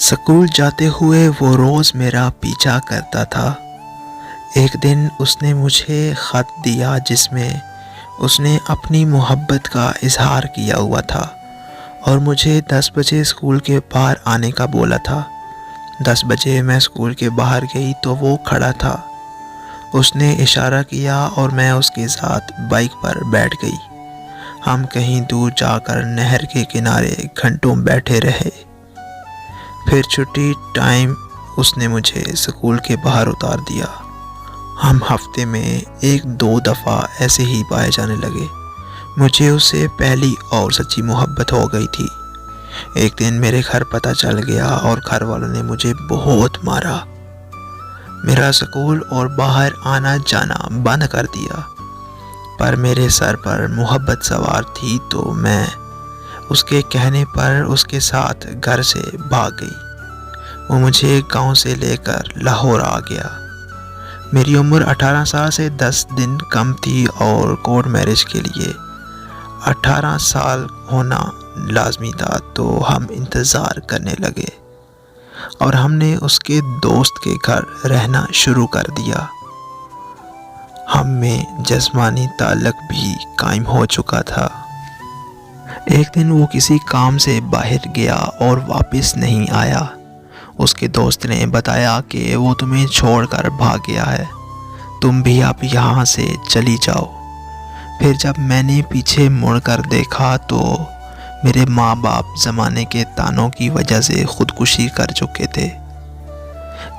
School جاتے ہوئے وہ روز میرا پیچھا کرتا تھا۔ ایک دن اس نے مجھے خط دیا جس میں اس نے اپنی محبت کا اظہار کیا ہوا تھا اور مجھے 10 بجے اسکول کے باہر آنے کا بولا تھا۔ 10 بجے میں اسکول کے باہر گئی تو وہ کھڑا تھا۔ اس نے اشارہ کیا اور میں اس کے ساتھ بائک پر بیٹھ گئی۔ ہم کہیں دور جا کر نہر کے کنارے گھنٹوں بیٹھے رہے۔ پھر چھٹی ٹائم اس نے مجھے اسکول کے باہر اتار دیا۔ ہم ہفتے میں 1-2 دفعہ ایسے ہی پائے جانے لگے۔ مجھے اس سے پہلی اور سچی محبت ہو گئی تھی۔ ایک دن میرے گھر پتہ چل گیا اور گھر والوں نے مجھے بہت مارا۔ میرا اسکول اور باہر آنا جانا بند کر دیا، پر میرے سر پر محبت سوار تھی تو میں اس کے کہنے پر اس کے ساتھ گھر سے بھاگ گئی۔ وہ مجھے گاؤں سے لے کر لاہور آ گیا۔ میری عمر 18 سال سے 10 دن کم تھی اور کورٹ میرج کے لیے 18 سال ہونا لازمی تھا، تو ہم انتظار کرنے لگے اور ہم نے اس کے دوست کے گھر رہنا شروع کر دیا۔ ہم میں جسمانی تعلق بھی قائم ہو چکا تھا۔ ایک دن وہ کسی کام سے باہر گیا اور واپس نہیں آیا۔ اس کے دوست نے بتایا کہ وہ تمہیں چھوڑ کر بھاگ گیا ہے، تم بھی اب یہاں سے چلی جاؤ۔ پھر جب میں نے پیچھے مڑ کر دیکھا تو میرے ماں باپ زمانے کے تانوں کی وجہ سے خودکشی کر چکے تھے۔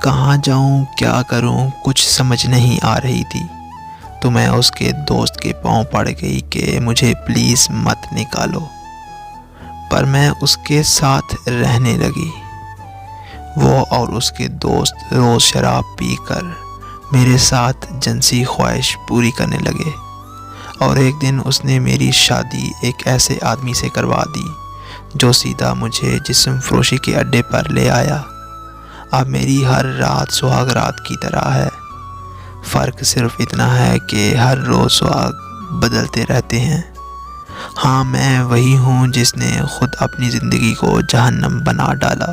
کہاں جاؤں، کیا کروں، کچھ سمجھ نہیں آ رہی تھی، تو میں اس کے دوست کے پاؤں پڑ گئی کہ مجھے پلیز مت نکالو، پر میں اس کے ساتھ رہنے لگی۔ وہ اور اس کے دوست روز شراب پی کر میرے ساتھ جنسی خواہش پوری کرنے لگے، اور ایک دن اس نے میری شادی ایک ایسے آدمی سے کروا دی جو سیدھا مجھے جسم فروشی کے اڈے پر لے آیا۔ اب میری ہر رات سہاگ رات کی طرح ہے، فرق صرف اتنا ہے کہ ہر روز سہاگ بدلتے رہتے ہیں۔ ہاں، میں وہی ہوں جس نے خود اپنی زندگی کو جہنم بنا ڈالا۔